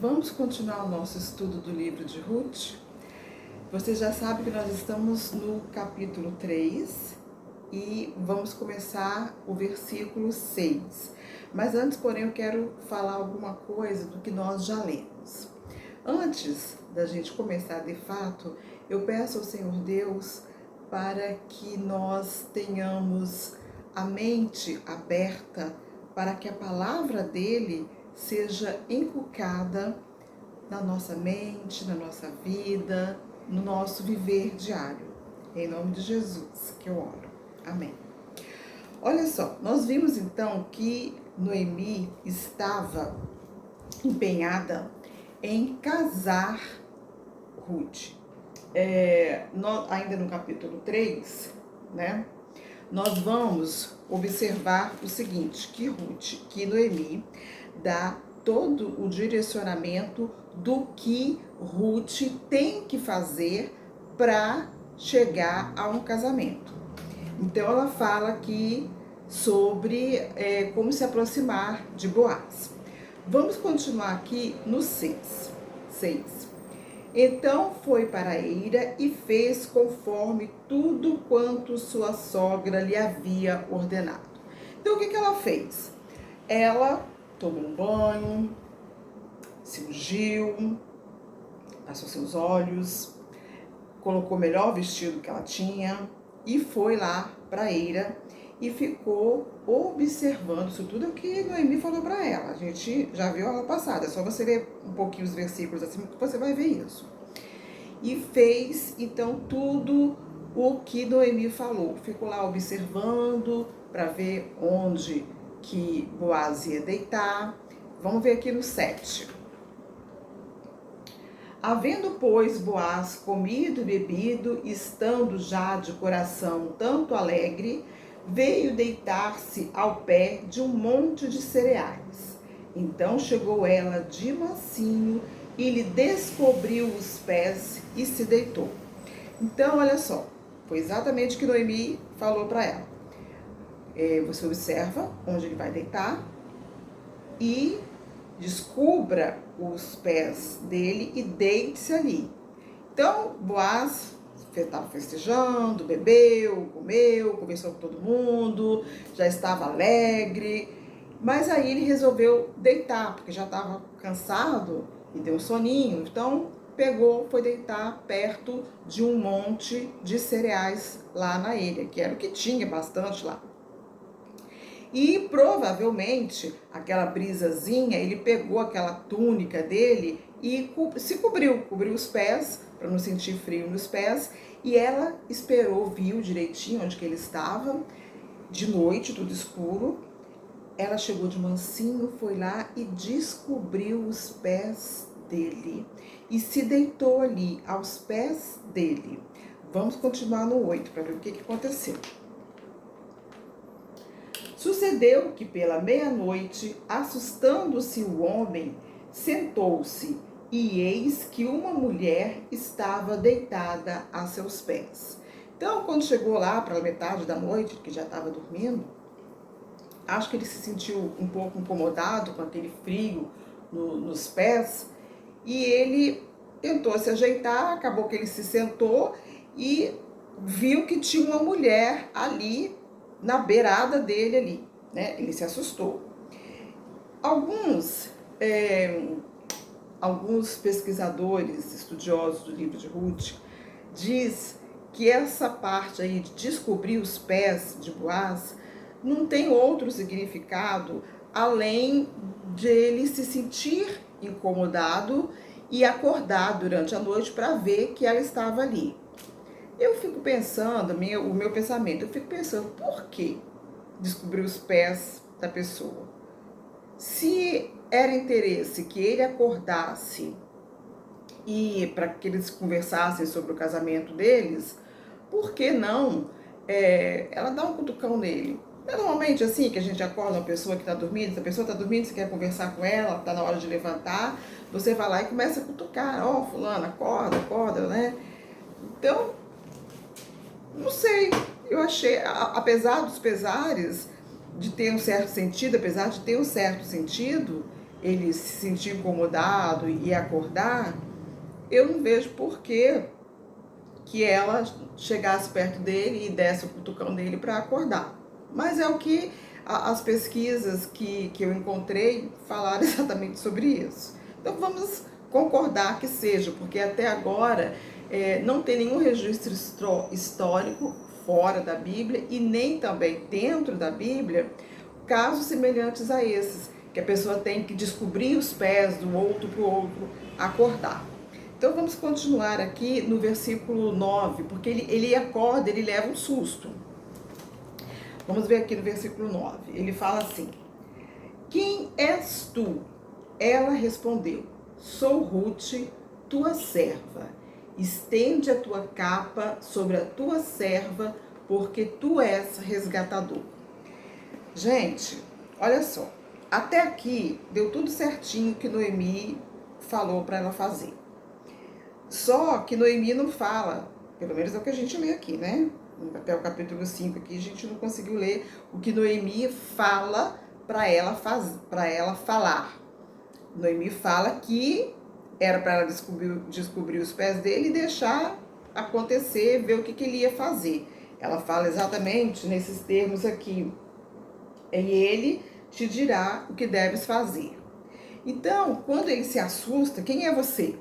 Vamos continuar o nosso estudo do livro de Ruth. Você já sabe que nós estamos no capítulo 3 e vamos começar o versículo 6. Mas antes, porém, eu quero falar alguma coisa do que nós já lemos. Antes da gente começar de fato, eu peço ao Senhor Deus para que nós tenhamos a mente aberta para que a palavra dele seja inculcada na nossa mente, na nossa vida, no nosso viver diário. Em nome de Jesus que eu oro. Amém. Olha só, nós vimos então que Noemi estava empenhada em casar Ruth. Ainda no capítulo 3, né? Nós vamos observar o seguinte, que Noemi dá todo o direcionamento do que Ruth tem que fazer para chegar a um casamento. Então ela fala aqui sobre como se aproximar de Boaz. Vamos continuar aqui no 6. Então foi para a eira e fez conforme tudo quanto sua sogra lhe havia ordenado. Então o que ela fez? Ela tomou um banho, se ungiu, passou seus olhos, colocou o melhor vestido que ela tinha e foi lá para a eira e ficou observando. Isso tudo é o que Noemi falou para ela. A gente já viu a aula passada, é só você ler um pouquinho os versículos acima que você vai ver isso. E fez então tudo o que Noemi falou. Ficou lá observando para ver onde que Boaz ia deitar. Vamos ver aqui no 7. Havendo, pois, Boaz comido e bebido, estando já de coração tanto alegre, veio deitar-se ao pé de um monte de cereais. Então chegou ela de mansinho e lhe descobriu os pés e se deitou. Então, olha só, foi exatamente o que Noemi falou para ela. Você observa onde ele vai deitar e descubra os pés dele e deite-se ali. Então, Boaz estava festejando, bebeu, comeu, conversou com todo mundo, já estava alegre, mas aí ele resolveu deitar, porque já estava cansado e deu um soninho, então pegou, foi deitar perto de um monte de cereais lá na ilha, que era o que tinha bastante lá. E provavelmente, aquela brisazinha, ele pegou aquela túnica dele e se cobriu os pés, para não sentir frio nos pés, e ela esperou, viu direitinho onde que ele estava, de noite, tudo escuro. Ela chegou de mansinho, foi lá e descobriu os pés dele e se deitou ali, aos pés dele. Vamos continuar no 8 para ver o que aconteceu. Sucedeu que pela meia-noite, assustando-se o homem, sentou-se, e eis que uma mulher estava deitada a seus pés. Então, quando chegou lá para a metade da noite, que já estava dormindo, acho que ele se sentiu um pouco incomodado com aquele frio nos pés, e ele tentou se ajeitar, acabou que ele se sentou e viu que tinha uma mulher ali na beirada dele ali, né? Ele se assustou. Alguns pesquisadores, estudiosos do livro de Ruth, diz que essa parte aí de descobrir os pés de Boaz não tem outro significado além de ele se sentir incomodado e acordar durante a noite para ver que ela estava ali. Eu fico pensando, o meu pensamento, eu fico pensando, por que descobrir os pés da pessoa? Se era interesse que ele acordasse e para que eles conversassem sobre o casamento deles, por que não ela dá um cutucão nele? É normalmente assim que a gente acorda uma pessoa que está dormindo, se a pessoa está dormindo, você quer conversar com ela, está na hora de levantar, você vai lá e começa a cutucar, ó, fulano, acorda, né? Então, não sei, eu achei, apesar dos pesares de ter um certo sentido, ele se sentir incomodado e acordar, eu não vejo por que ela chegasse perto dele e desse o cutucão dele para acordar. Mas é o que as pesquisas que eu encontrei falaram exatamente sobre isso. Então vamos concordar que seja, porque até agora não tem nenhum registro histórico fora da Bíblia e nem também dentro da Bíblia casos semelhantes a esses, que a pessoa tem que descobrir os pés do outro para o outro acordar. Então vamos continuar aqui no versículo 9, porque ele acorda, ele leva um susto. Vamos ver aqui no versículo 9. Ele fala assim: quem és tu? Ela respondeu: sou Ruth, tua serva. Estende a tua capa sobre a tua serva, porque tu és resgatador. Gente, olha só. Até aqui deu tudo certinho que Noemi falou para ela fazer. Só que Noemi não fala, pelo menos é o que a gente lê aqui, né? Até o capítulo 5 aqui a gente não conseguiu ler o que Noemi fala para ela falar. Noemi fala que era para ela descobrir os pés dele e deixar acontecer, ver o que ele ia fazer. Ela fala exatamente nesses termos aqui. E ele te dirá o que deves fazer. Então, quando ele se assusta, quem é você?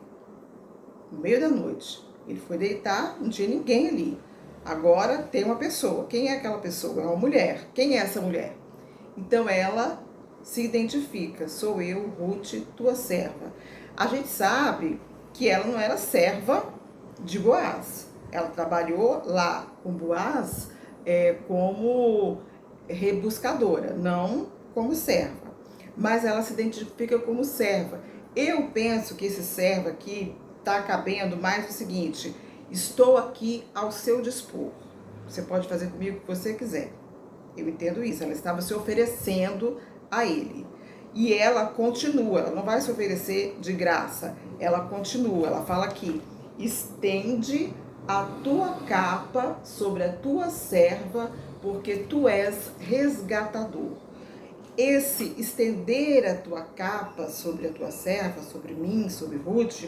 No meio da noite. Ele foi deitar, não tinha ninguém ali. Agora tem uma pessoa. Quem é aquela pessoa? É uma mulher. Quem é essa mulher? Então ela se identifica. Sou eu, Ruth, tua serva. A gente sabe que ela não era serva de Boaz. Ela trabalhou lá com Boaz como rebuscadora, não como serva. Mas ela se identifica como serva. Eu penso que esse servo aqui está cabendo mais o seguinte: estou aqui ao seu dispor. Você pode fazer comigo o que você quiser. Eu entendo isso. Ela estava se oferecendo a ele. E ela continua, ela não vai se oferecer de graça. Ela continua, ela fala aqui: estende a tua capa sobre a tua serva, porque tu és resgatador. Esse estender a tua capa sobre a tua serva, sobre mim, sobre Ruth,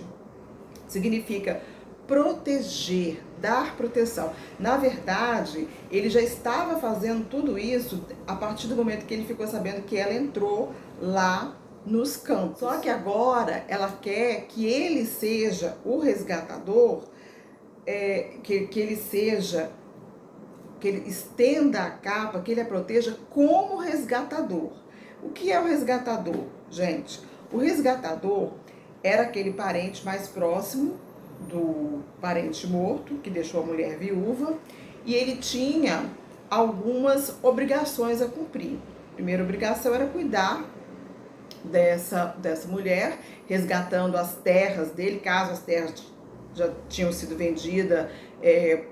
significa proteger, dar proteção. Na verdade, ele já estava fazendo tudo isso a partir do momento que ele ficou sabendo que ela entrou lá nos campos. Só que agora ela quer que ele seja o resgatador, que ele seja, que ele estenda a capa, que ele a proteja como resgatador. O que é o resgatador, gente? O resgatador era aquele parente mais próximo do parente morto, que deixou a mulher viúva, e ele tinha algumas obrigações a cumprir. A primeira obrigação era cuidar dessa mulher, resgatando as terras dele, caso as terras já tinham sido vendidas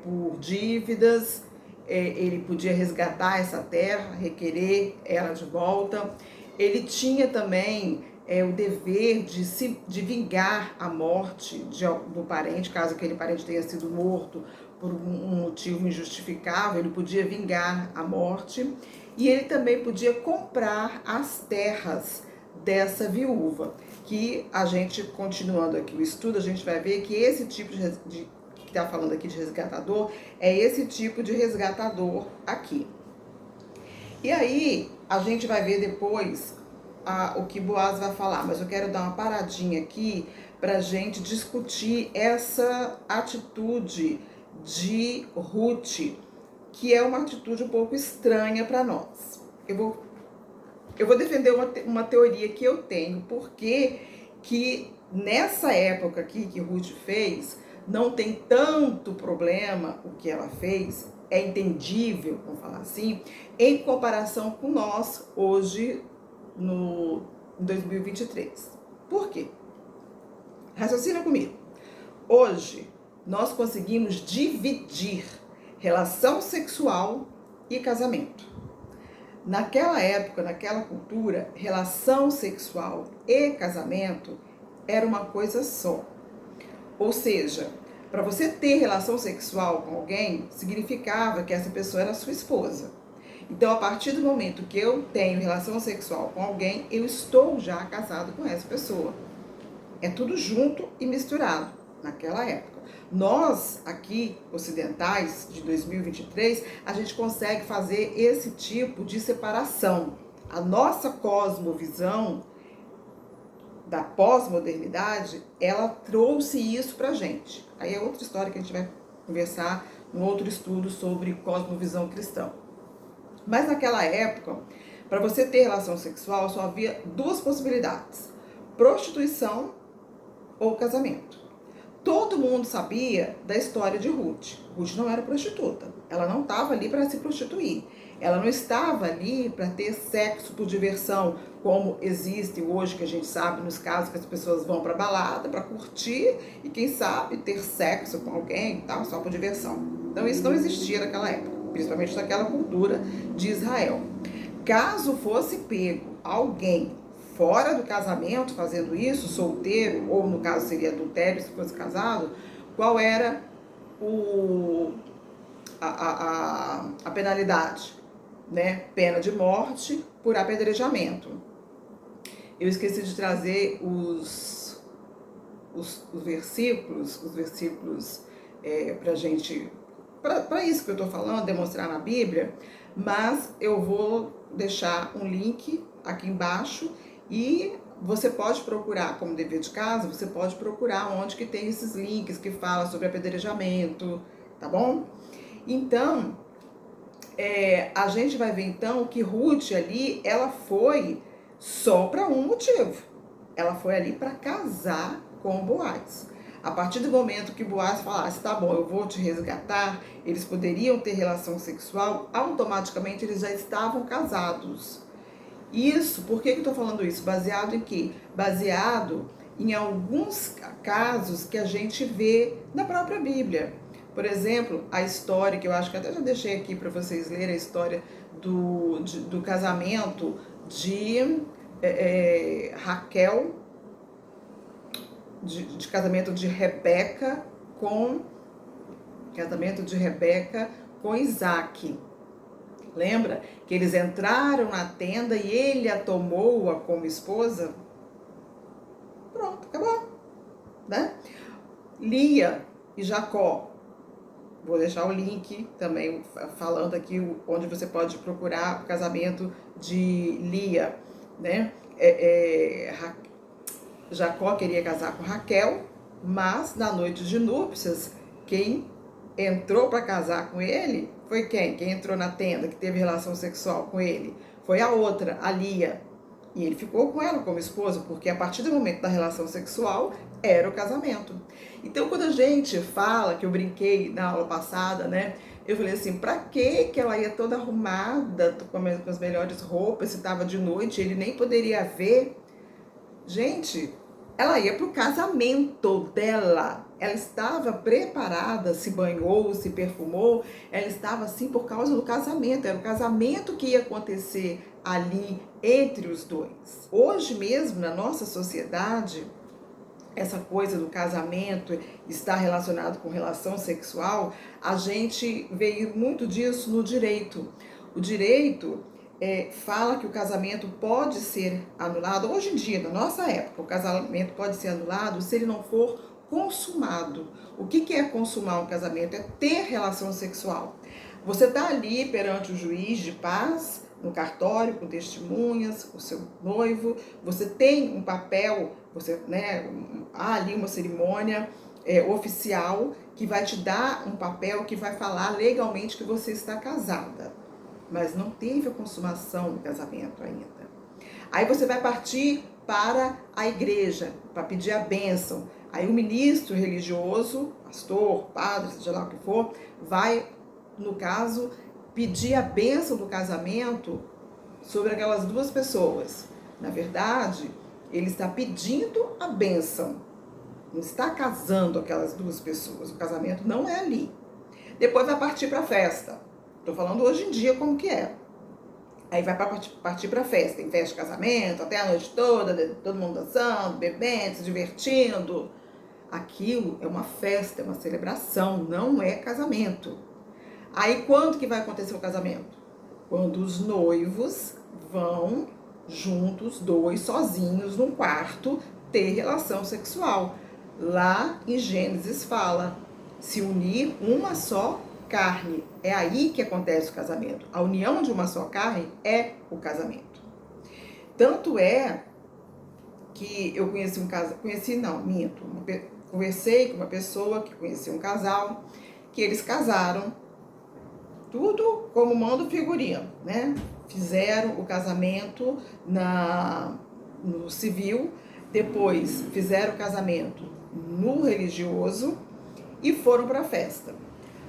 por dívidas, ele podia resgatar essa terra, requerer ela de volta. Ele tinha também o dever de vingar a morte do parente, caso aquele parente tenha sido morto por um motivo injustificável, ele podia vingar a morte. E ele também podia comprar as terras dessa viúva, que a gente, continuando aqui o estudo, a gente vai ver que esse tipo que está falando aqui de resgatador, é esse tipo de resgatador aqui. E aí, a gente vai ver depois o que Boaz vai falar, mas eu quero dar uma paradinha aqui para a gente discutir essa atitude de Ruth, que é uma atitude um pouco estranha para nós. Eu vou defender uma teoria que eu tenho, porque que nessa época aqui que Ruth fez, não tem tanto problema o que ela fez, é entendível, vamos falar assim, em comparação com nós hoje no 2023. Por quê? Raciocina comigo. Hoje, nós conseguimos dividir relação sexual e casamento. Naquela época, naquela cultura, relação sexual e casamento era uma coisa só. Ou seja, para você ter relação sexual com alguém, significava que essa pessoa era sua esposa. Então, a partir do momento que eu tenho relação sexual com alguém, eu estou já casado com essa pessoa. É tudo junto e misturado naquela época. Nós, aqui, ocidentais, de 2023, a gente consegue fazer esse tipo de separação. A nossa cosmovisão da pós-modernidade, ela trouxe isso pra gente. Aí é outra história que a gente vai conversar num outro estudo sobre cosmovisão cristã. Mas naquela época, para você ter relação sexual, só havia duas possibilidades: prostituição ou casamento. Todo mundo sabia da história de Ruth. Ruth não era prostituta. Ela não estava ali para se prostituir. Ela não estava ali para ter sexo por diversão, como existe hoje, que a gente sabe nos casos que as pessoas vão para balada para curtir e, quem sabe, ter sexo com alguém, tal, só por diversão. Então isso não existia naquela época, principalmente naquela cultura de Israel. Caso fosse pego alguém fora do casamento fazendo isso, solteiro, ou no caso seria adultério se fosse casado, qual era a penalidade? Né? Pena de morte por apedrejamento. Eu esqueci de trazer os versículos pra gente, para isso que eu tô falando, demonstrar na Bíblia, mas eu vou deixar um link aqui embaixo e você pode procurar, como dever de casa, você pode procurar onde que tem esses links que falam sobre apedrejamento, tá bom? Então, a gente vai ver então que Ruth ali, ela foi só para um motivo. Ela foi ali para casar com Boaz. A partir do momento que Boaz falasse, tá bom, eu vou te resgatar, eles poderiam ter relação sexual, automaticamente eles já estavam casados. Isso, por que eu tô falando isso? Baseado em quê? Baseado em alguns casos que a gente vê na própria Bíblia. Por exemplo, a história, que eu acho que até já deixei aqui para vocês lerem, a história do casamento de Raquel, de casamento de Rebeca com Isaac. Lembra que eles entraram na tenda e ele a tomou como esposa? Pronto, acabou, né? Lia e Jacó. Vou deixar o link também falando aqui onde você pode procurar o casamento de Lia, né? Jacó queria casar com Raquel, mas na noite de núpcias, quem entrou para casar com ele foi quem? Quem entrou na tenda, que teve relação sexual com ele? Foi a outra, a Lia. E ele ficou com ela como esposa, porque a partir do momento da relação sexual, era o casamento. Então, quando a gente fala, que eu brinquei na aula passada, né? Eu falei assim, pra que ela ia toda arrumada, com as melhores roupas, se estava de noite, ele nem poderia ver? Gente, ela ia pro casamento dela. Ela estava preparada, se banhou, se perfumou. Ela estava assim por causa do casamento. Era o casamento que ia acontecer ali entre os dois. Hoje mesmo, na nossa sociedade, essa coisa do casamento está relacionado com relação sexual, a gente vê muito disso no direito. O direito fala que o casamento pode ser anulado. Hoje em dia, na nossa época, o casamento pode ser anulado se ele não for consumado. O que é consumar um casamento? É ter relação sexual. Você está ali perante o juiz de paz, no cartório, com testemunhas, o seu noivo, você tem um papel, há ali uma cerimônia oficial que vai te dar um papel que vai falar legalmente que você está casada, mas não teve a consumação do casamento ainda. Aí você vai partir para a igreja, para pedir a bênção. Aí o ministro religioso, pastor, padre, seja lá o que for, vai, no caso, pedir a bênção do casamento sobre aquelas duas pessoas. Na verdade, ele está pedindo a bênção, não está casando aquelas duas pessoas. O casamento não é ali. Depois vai partir para a festa. Estou falando hoje em dia como que é. Aí vai partir para a festa. Tem festa de casamento, até a noite toda, todo mundo dançando, bebendo, se divertindo. Aquilo é uma festa, é uma celebração, não é casamento. Aí quando que vai acontecer o casamento? quando os noivos vão juntos, dois sozinhos num quarto, ter relação sexual. Lá em Gênesis fala, se unir uma só carne. É aí que acontece o casamento. A união de uma só carne é o casamento. Tanto é que eu conheci um casal, conversei com uma pessoa que conhecia um casal, que eles casaram, tudo como manda o figurino, né? Fizeram o casamento no civil, depois fizeram o casamento no religioso e foram para a festa.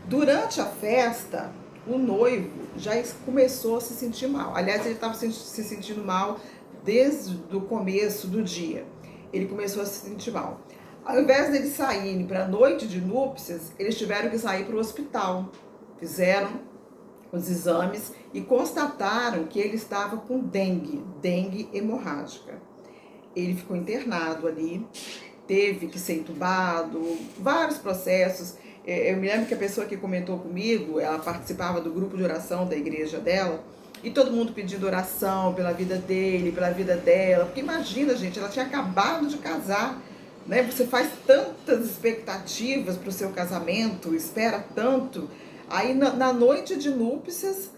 Durante a festa, o noivo já começou a se sentir mal. Aliás, ele estava se sentindo mal desde o começo do dia. Ele começou a se sentir mal. Ao invés deles saírem para a noite de núpcias, eles tiveram que sair para o hospital. Fizeram os exames e constataram que ele estava com dengue hemorrágica. Ele ficou internado ali, teve que ser entubado, vários processos. Eu me lembro que a pessoa que comentou comigo, ela participava do grupo de oração da igreja dela, e todo mundo pedindo oração pela vida dele, pela vida dela. Porque imagina, gente, ela tinha acabado de casar, né? Você faz tantas expectativas para o seu casamento, espera tanto. Aí na noite de núpcias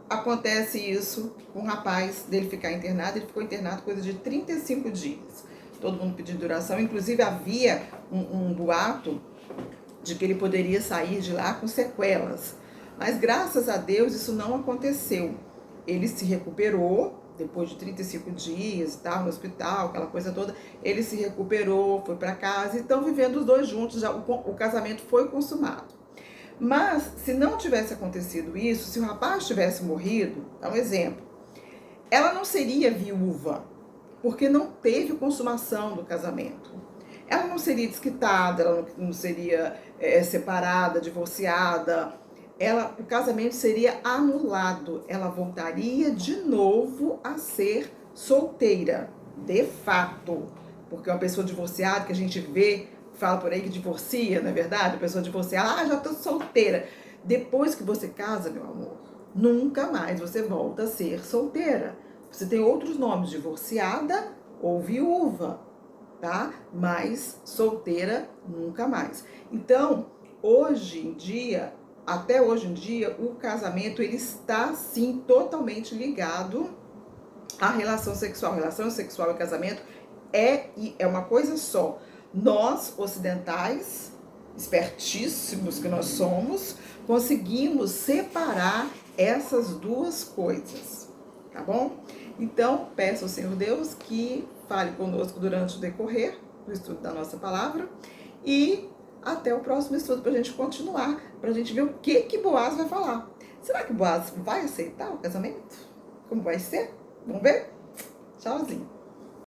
acontece isso com o rapaz dele ficar internado. Ele ficou internado coisa de 35 dias. Todo mundo pedindo oração. Inclusive havia um boato de que ele poderia sair de lá com sequelas. Mas graças a Deus isso não aconteceu. Ele se recuperou, depois de 35 dias, no hospital, aquela coisa toda. Ele se recuperou, foi para casa e estão vivendo os dois juntos, já o casamento foi consumado. Mas se não tivesse acontecido isso, se o rapaz tivesse morrido, é um exemplo, ela não seria viúva, porque não teve consumação do casamento. Ela não seria desquitada, ela não seria separada, divorciada. O casamento seria anulado. Ela voltaria de novo a ser solteira, de fato. Porque uma pessoa divorciada que a gente vê, fala por aí que divorcia, não é verdade? A pessoa divorciada, já estou solteira. Depois que você casa, meu amor, nunca mais você volta a ser solteira. Você tem outros nomes, divorciada ou viúva, tá? Mas solteira, nunca mais. Então, até hoje em dia, o casamento, ele está, sim, totalmente ligado à relação sexual. Relação sexual e casamento é uma coisa só. Nós, ocidentais, espertíssimos que nós somos, conseguimos separar essas duas coisas, tá bom? Então, peço ao Senhor Deus que fale conosco durante o decorrer do estudo da nossa palavra e até o próximo estudo para a gente continuar, para a gente ver o que Boaz vai falar. Será que Boaz vai aceitar o casamento? Como vai ser? Vamos ver? Tchauzinho!